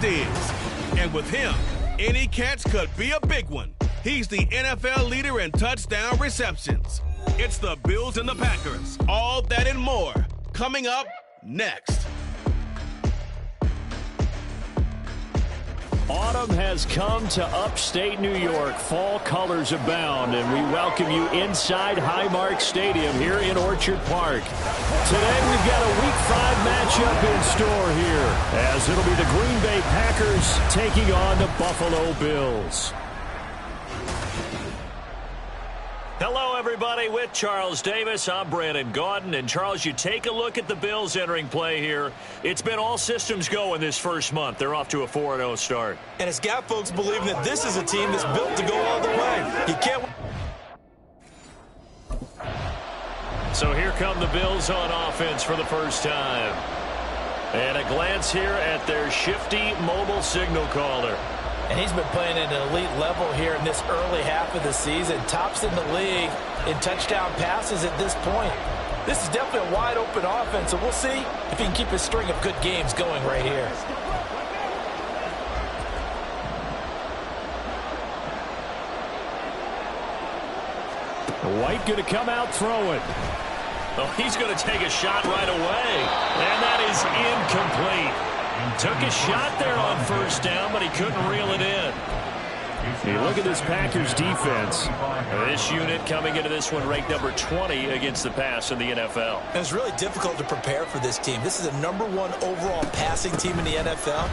Diggs. And with him, any catch could be a big one. He's the NFL leader in touchdown receptions. It's the Bills and the Packers. All that and more coming up next. Autumn has come to upstate New York. Fall colors abound, and we welcome you inside Highmark Stadium here in Orchard Park. Today we've got a Week 5 matchup in store here, as it'll be the Green Bay Packers taking on the Buffalo Bills. Hello, everybody. With Charles Davis, I'm Brandon Gaudin. And, Charles, you take a look at the Bills entering play here. It's been all systems go in this first month. They're off to a 4-0 start. And it's got folks believing that this is a team that's built to go all the way. You can't... So here come the Bills on offense for the first time. And a glance here at their shifty mobile signal caller. And he's been playing at an elite level here in this early half of the season. Tops in the league in touchdown passes at this point. This is definitely a wide-open offense, so we'll see if he can keep his string of good games going right here. White going to come out throwing. Oh, he's going to take a shot right away. And that is incomplete. Took a shot there on first down, but he couldn't reel it in. Hey, look at this Packers defense. This unit coming into this one ranked number 20 against the pass in the NFL. And it's really difficult to prepare for this team. This is a #1 overall passing team in the NFL,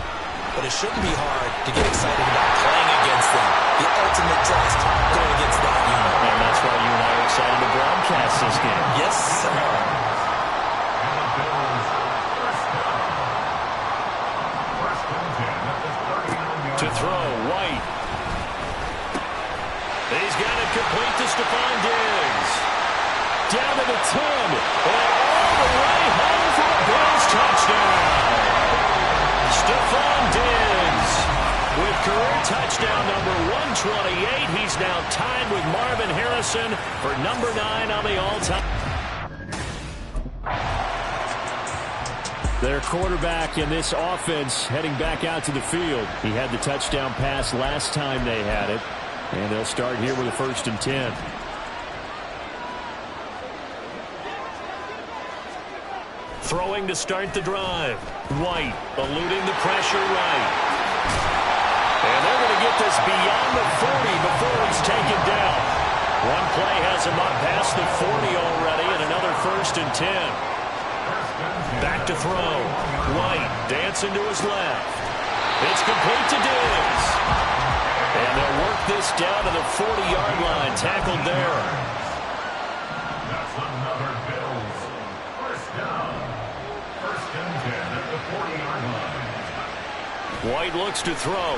but it shouldn't be hard to get excited about playing against them. The ultimate test going against that unit. And that's why you and I are excited to broadcast this game. Yes, sir. To throw, White. He's got it complete to Stephon Diggs. Down to the 10. And all the way home for the Bills touchdown. Stephon Diggs with career touchdown number 128. He's now tied with Marvin Harrison for number 9 on the all-time. Their quarterback in this offense heading back out to the field. He had the touchdown pass last time they had it. And they'll start here with a 1st and 10. Throwing to start the drive. White eluding the pressure right. And they're going to get this beyond the 40 before he's taken down. One play has him up past the 40 already, and another 1st and 10. Back to throw. White dancing to his left. It's complete to Diggs. And they'll work this down to the 40-yard line. Tackled there. That's another Bills. First down. 1st and 10 at the 40-yard line. White looks to throw.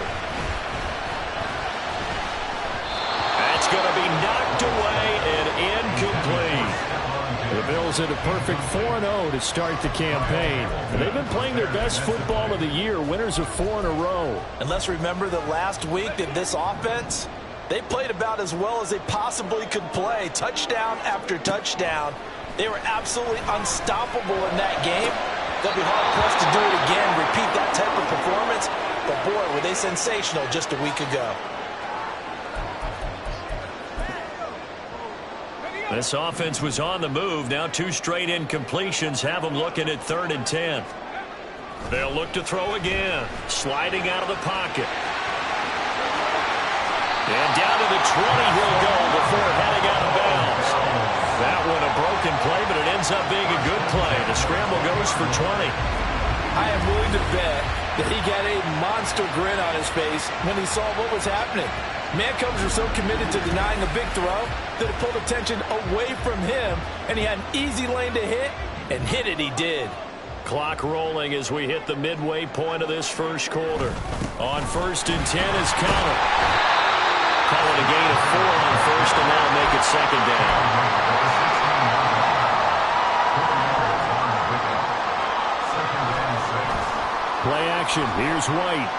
That's going to be knocked away and incomplete. The Bills had a perfect 4-0 to start the campaign. They've been playing their best football of the year, winners of 4 in a row. And let's remember that last week that this offense, they played about as well as they possibly could play. Touchdown after touchdown. They were absolutely unstoppable in that game. They'll be hard-pressed to do it again, repeat that type of performance. But, boy, were they sensational just a week ago. This offense was on the move. Now 2 straight incompletions have them looking at 3rd and 10. They'll look to throw again. Sliding out of the pocket. And down to the 20 he'll go before heading out of bounds. That one a broken play, but it ends up being a good play. The scramble goes for 20. I am willing to bet that he got a monster grin on his face when he saw what was happening. Mancovers were so committed to denying a big throw that it pulled attention away from him, and he had an easy lane to hit, and hit it he did. Clock rolling as we hit the midway point of this first quarter. On 1st and 10 is Counter. Call it a gain of 4 on 1st, and that'll make it 2nd down. Play action. Here's White.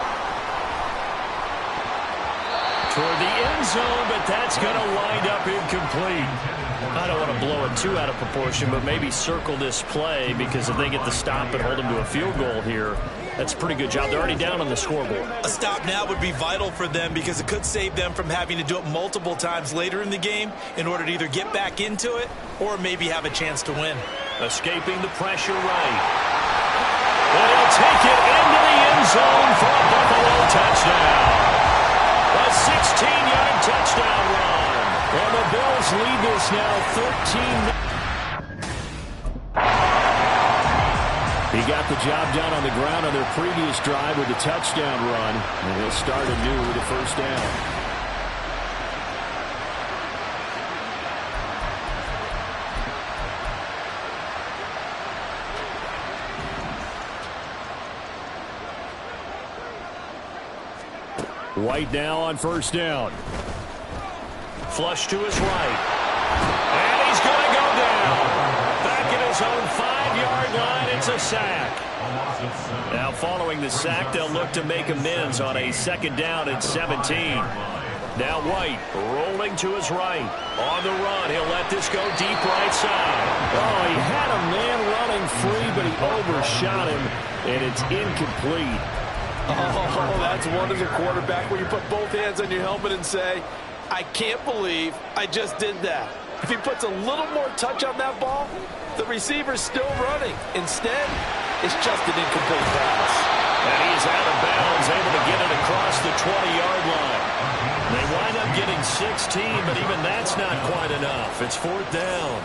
Toward the end zone, but that's going to wind up incomplete. I don't want to blow it too out of proportion, but maybe circle this play, because if they get the stop and hold them to a field goal here, That's a pretty good job. They're already down on the scoreboard. A stop now would be vital for them because it could save them from having to do it multiple times later in the game in order to either get back into it or maybe have a chance to win. Escaping the pressure right. And he'll take it into the end zone for a Buffalo touchdown. A 16-yard touchdown run. And the Bills lead this now 13-0. He got the job done on the ground on their previous drive with the touchdown run. And he'll start anew with a first down. White now on first down. Flush to his right. And he's going to go down. Back at his own 5-yard line, it's a sack. Now following the sack, they'll look to make amends on a second down and 17. Now White rolling to his right. On the run, he'll let this go deep right side. Oh, he had a man running free, but he overshot him, and it's incomplete. Oh, that's one as a quarterback where you put both hands on your helmet and say, I can't believe I just did that. If he puts a little more touch on that ball, the receiver's still running. Instead, it's just an incomplete pass. And he's out of bounds, able to get it across the 20-yard line. They wind up getting 16, but even that's not quite enough. It's fourth down.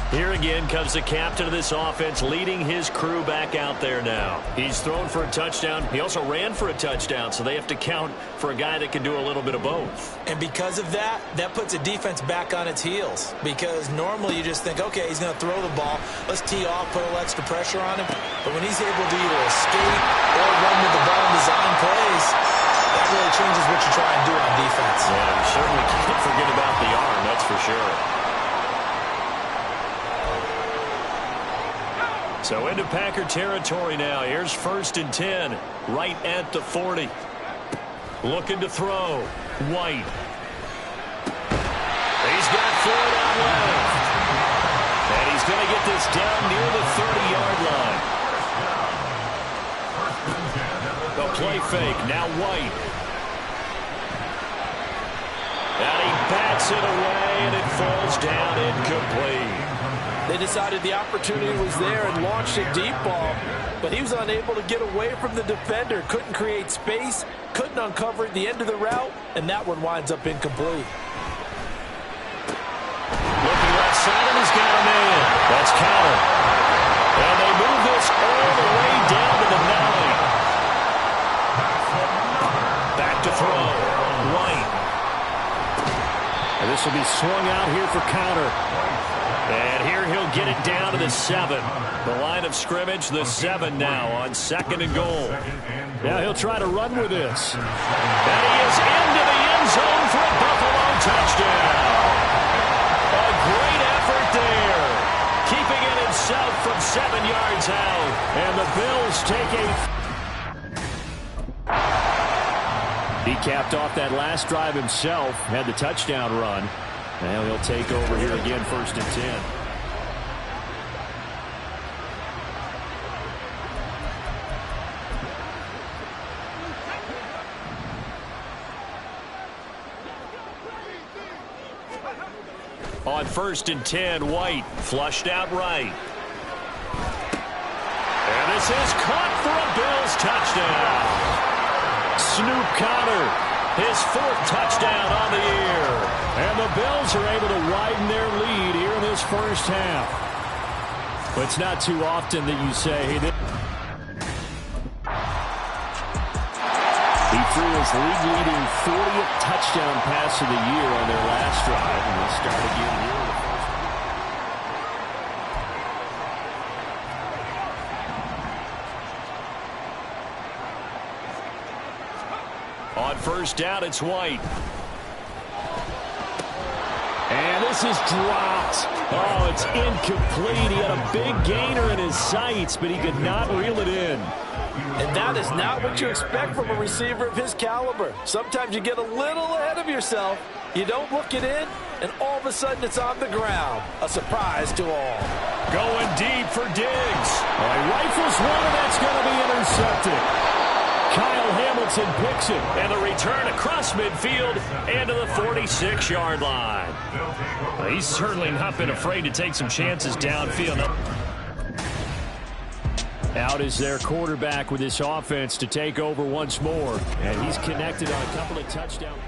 Here again comes the captain of this offense, leading his crew back out there now. He's thrown for a touchdown. He also ran for a touchdown, so they have to count for a guy that can do a little bit of both. And because of that, that puts a defense back on its heels. Because normally you just think, okay, he's going to throw the ball. Let's tee off, put a little extra pressure on him. But when he's able to either escape or run with the ball and design plays, that really changes what you try and do on defense. Yeah, you certainly can't forget about the arm, that's for sure. So into Packer territory now. Here's 1st and 10, right at the 40. Looking to throw. White. He's got Floyd on left. And he's going to get this down near the 30-yard line. The play fake. Now White. And he bats it away, and it falls down incomplete. They decided the opportunity was there and launched a deep ball, but he was unable to get away from the defender, couldn't create space, couldn't uncover at the end of the route, and that one winds up incomplete. Looking left side, and he's got a man. That's counter. And they move this all the way down to the 9. Back to throw. White. And this will be swung out here for counter. And here he'll get it down to the 7. The line of scrimmage, the 7 now on 2nd and goal. Now he'll try to run with this. And he is into the end zone for a Buffalo touchdown. A great effort there. Keeping it himself from 7 yards out. And the Bills take a... He capped off that last drive himself, had the touchdown run. Now he'll take over here again, 1st and 10. On 1st and 10, White flushed out right. And this is caught for a Bills touchdown. Snoop Conner, his 4th touchdown on the year. And the Bills are able to widen their lead here in this first half. But it's not too often that you say, hey, he threw his league-leading 40th touchdown pass of the year on their last drive. And they'll start again here in the first half. On first down, it's White. And this is dropped. Oh, it's incomplete. He had a big gainer in his sights, but he could not reel it in. And that is not what you expect from a receiver of his caliber. Sometimes you get a little ahead of yourself. You don't look it in, and all of a sudden it's on the ground. A surprise to all. Going deep for Diggs. He rifles one, and that's going to be intercepted. Kyle Hamilton picks it, and the return across midfield and to the 46-yard line. He's certainly not been afraid to take some chances downfield. Out is their quarterback with this offense to take over once more, and he's connected on a couple of touchdowns.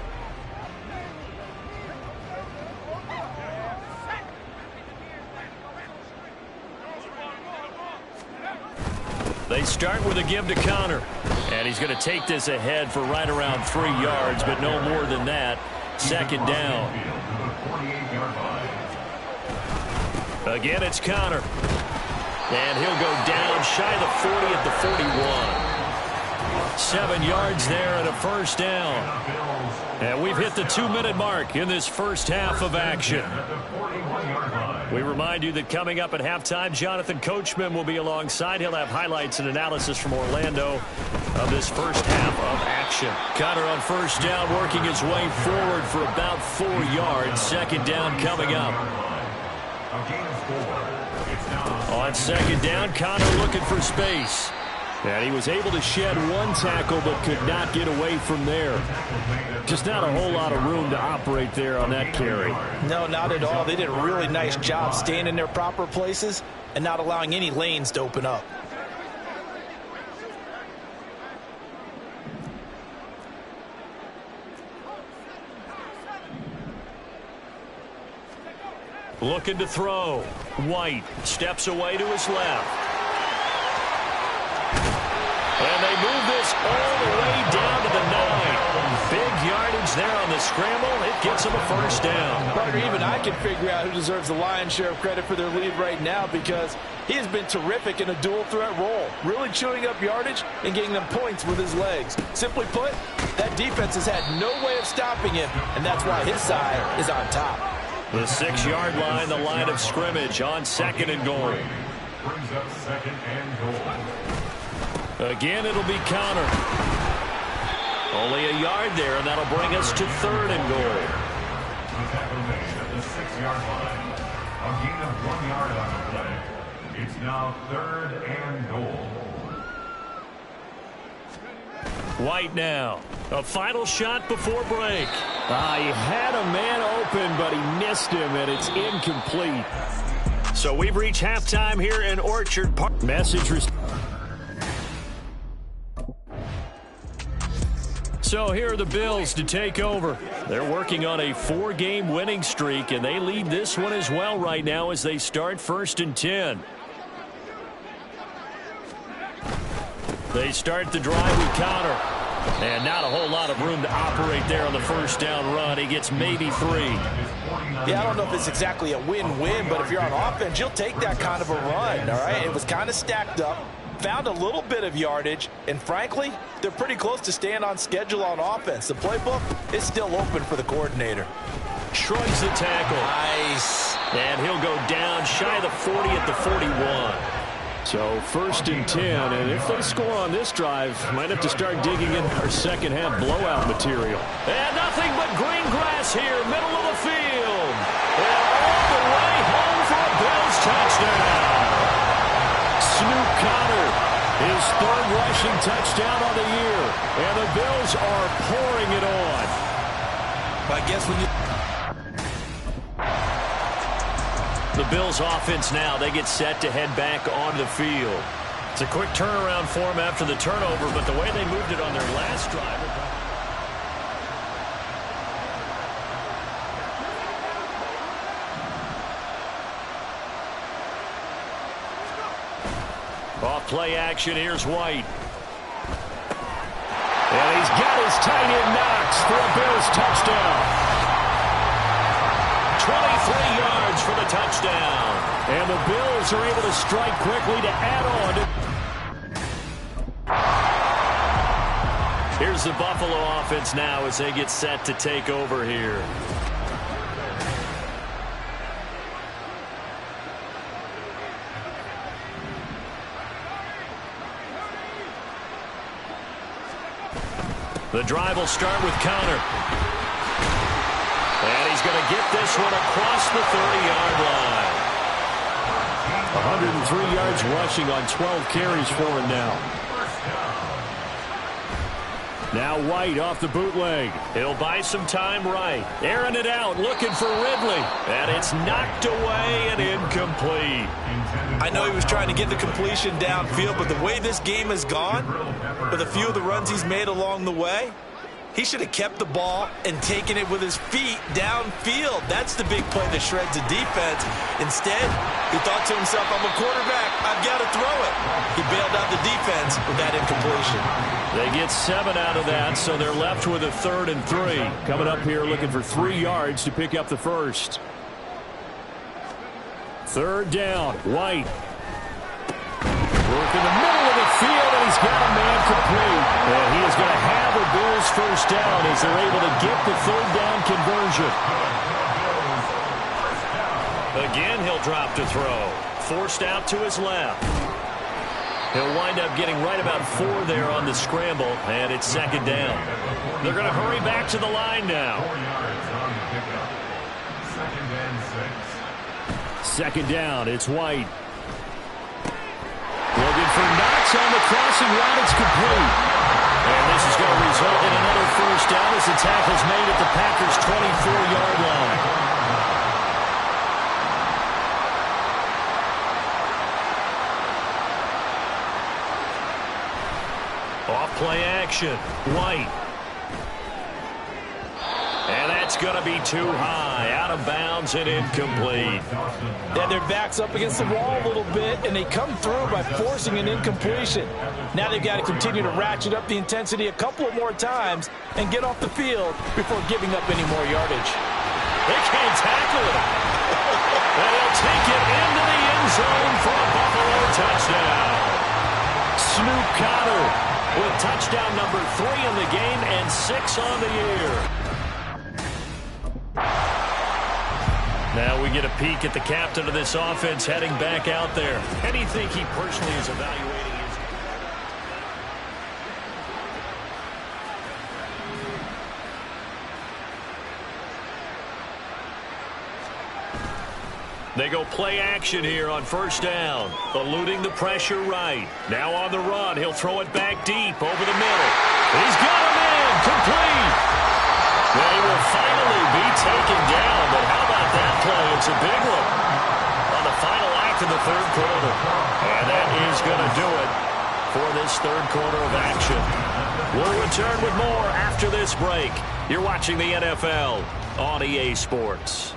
They start with a give to Connor. And he's going to take this ahead for right around 3 yards, but no more than that. Second down. Again, it's Connor. And he'll go down shy of the 40 at the 41. 7 yards there and a first down. And we've hit the 2-minute mark in this first half of action. We remind you that coming up at halftime, Jonathan Coachman will be alongside. He'll have highlights and analysis from Orlando of this first half of action. Connor on first down, working his way forward for about 4 yards. Second down coming up. On second down, Connor looking for space. And he was able to shed one tackle but could not get away from there. Just not a whole lot of room to operate there on that carry. No, not at all. They did a really nice job staying in their proper places and not allowing any lanes to open up. Looking to throw. White steps away to his left. And they move this all the way down to the 9. Big yardage there on the scramble. It gets them a first down. Partner, even I can figure out who deserves the lion's share of credit for their lead right now, because he has been terrific in a dual threat role, really chewing up yardage and getting them points with his legs. Simply put, that defense has had no way of stopping him, and that's why his side is on top. The 6-yard line, the line of scrimmage on second and goal. Brings up second and goal. Again, it'll be Connor. Only a yard there, and that'll bring us to third and goal. The tackle made at the 6-yard line. A gain of 1 yard on the play. It's now third and goal. White now. A final shot before break. He had a man open, but he missed him, and it's incomplete. So we've reached halftime here in Orchard Park. Message received. So here are the Bills to take over. They're working on a 4-game winning streak, and they lead this one as well right now as they start 1st and 10. They start the drive with Connor. And not a whole lot of room to operate there on the first down run. He gets maybe 3. Yeah, I don't know if it's exactly a win-win, but if you're on offense, you'll take that kind of a run, all right? It was kind of stacked up, found a little bit of yardage, and frankly, they're pretty close to staying on schedule on offense. The playbook is still open for the coordinator. Shrugs the tackle. Nice. And he'll go down shy of the 40 at the 41. So 1st and 10, and if they score on this drive, might have to start digging in our second half blowout material. And nothing but green grass here, middle of the field. And all the way home for a Bills touchdown. Snoop Connor, his 3rd rushing touchdown on the year. And the Bills are pouring it on. I guess when you... The Bills offense now, they get set to head back onto the field. It's a quick turnaround for them after the turnover, but the way they moved it on their last drive. Off play action, here's White. And he's got his tight end Knox for a Bills touchdown. 23 yards for the touchdown. And the Bills are able to strike quickly to add on. Here's the Buffalo offense now as they get set to take over here. The drive will start with Connor. And he's going to get this one across the 30-yard line. 103 yards rushing on 12 carries for him now. Now White off the bootleg. He'll buy some time right. Airing it out, looking for Ridley. And it's knocked away and incomplete. I know he was trying to get the completion downfield, but the way this game has gone, with a few of the runs he's made along the way, he should have kept the ball and taken it with his feet downfield. That's the big play that shreds the defense. Instead, he thought to himself, I'm a quarterback, I've got to throw it. He bailed out the defense with that incompletion. They get 7 out of that, so they're left with a 3rd and 3. Coming up here looking for 3 yards to pick up the first. 3rd down, White. Work in the middle of the field, and he's got a man complete. And he is going to have the Bills first down as they're able to get the 3rd down conversion. Again, he'll drop to throw. Forced out to his left. He'll wind up getting right about 4 there on the scramble, and it's 2nd down. They're going to hurry back to the line now. 2nd down, it's White. Looking for Knox on the crossing route. It's complete. And this is going to result in another first down as the tackle's made at the Packers' 24-yard line. Off play action. White. And that's going to be too high. Out of bounds and incomplete. Yeah, their back's up against the wall a little bit, and they come through by forcing an incompletion. Now they've got to continue to ratchet up the intensity a couple of more times and get off the field before giving up any more yardage. They can't tackle it. And he'll take it into the end zone for a Buffalo touchdown. Snoop Cotter with touchdown number 3 in the game and 6 on the year. Now we get a peek at the captain of this offense heading back out there. And you think he personally is evaluating his... They go play action here on first down. Eluding the pressure right. Now on the run. He'll throw it back deep over the middle. He's got him in. Complete. They will finally be taken down, but how about that play? It's a big one on the final act of the 3rd quarter. And that is going to do it for this 3rd quarter of action. We'll return with more after this break. You're watching the NFL on EA Sports.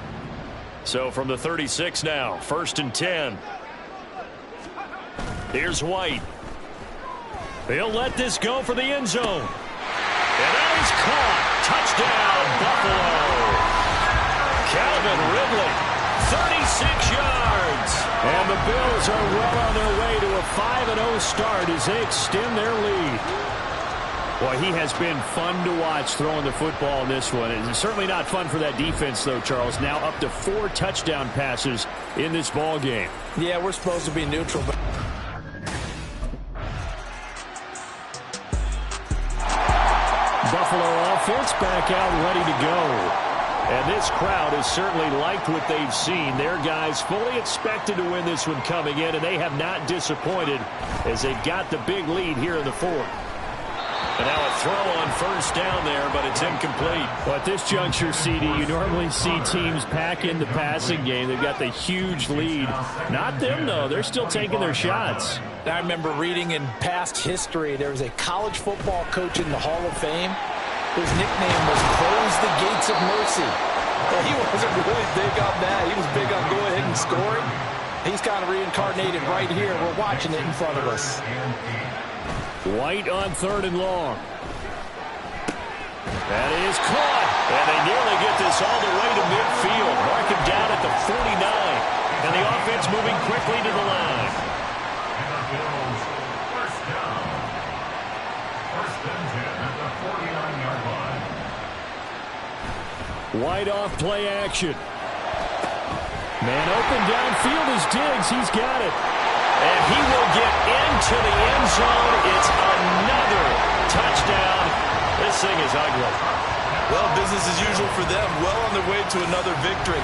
So from the 36 now, 1st and 10. Here's White. He'll let this go for the end zone. And that is caught. Touchdown, Buffalo. Calvin Ridley, 36 yards. And the Bills are well on their way to a 5-0 start as they extend their lead. Boy, he has been fun to watch throwing the football in this one. It's certainly not fun for that defense, though, Charles. Now up to 4 touchdown passes in this ball game. Yeah, we're supposed to be neutral, but... Buffalo offense back out ready to go. And this crowd has certainly liked what they've seen. Their guys fully expected to win this one coming in, and they have not disappointed as they've got the big lead here in the 4th. And now a throw on first down there, but it's incomplete. Well, at this juncture, CD, you normally see teams pack in the passing game. They've got the huge lead. Not them, though. They're still taking their shots. I remember reading in past history, there was a college football coach in the Hall of Fame whose nickname was Close the Gates of Mercy. Well, he wasn't really big on that. He was big on go ahead and scoring. He's kind of reincarnated right here. We're watching it in front of us. White on 3rd and long. That is caught. And they nearly get this all the way to midfield. Mark him down at the 49. And the offense moving quickly to the line. And the Bills, first down. 1st and 10 at the 49-yard line. White off play action. Man open downfield is Diggs. He's got it. And he will get into the end zone. It's another touchdown. This thing is ugly. Well, business as usual for them. Well on their way to another victory.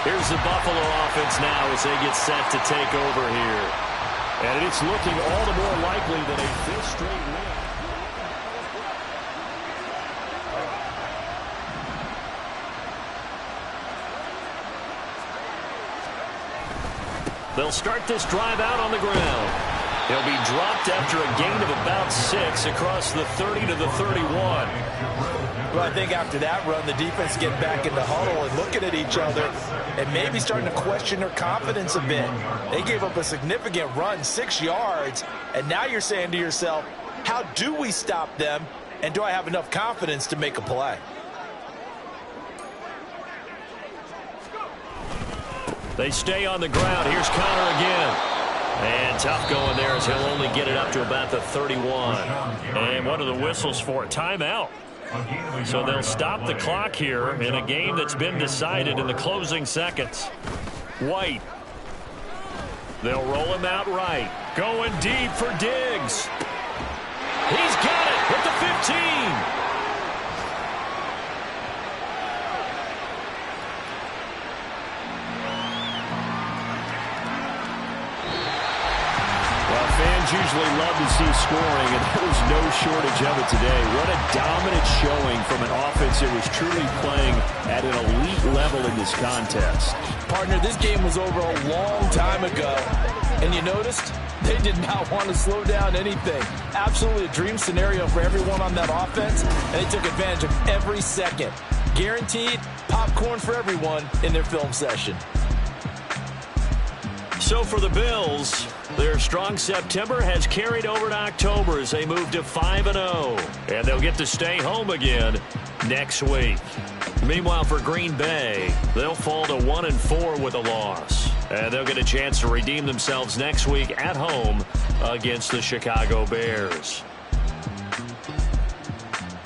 Here's the Buffalo offense now as they get set to take over here. And it's looking all the more likely that a fifth straight win. They'll start this drive out on the ground. He'll be dropped after a gain of about 6 across the 30 to the 31. Well, I think after that run, the defense getting back in the huddle and looking at each other and maybe starting to question their confidence a bit. They gave up a significant run, 6 yards, and now you're saying to yourself, how do we stop them, and do I have enough confidence to make a play? They stay on the ground. Here's Connor again. And tough going there as he'll only get it up to about the 31. And what are the whistles for? Timeout. So they'll stop the clock here in a game that's been decided in the closing seconds. White. They'll roll him out right. Going deep for Diggs. He's got it at the 15. Fans usually love to see scoring, and there was no shortage of it today. What a dominant showing from an offense that was truly playing at an elite level in this contest. Partner, this game was over a long time ago, and you noticed they did not want to slow down anything. Absolutely a dream scenario for everyone on that offense, and they took advantage of every second. Guaranteed popcorn for everyone in their film session. So for the Bills, their strong September has carried over to October as they move to 5-0. And they'll get to stay home again next week. Meanwhile, for Green Bay, they'll fall to 1-4 with a loss. And they'll get a chance to redeem themselves next week at home against the Chicago Bears.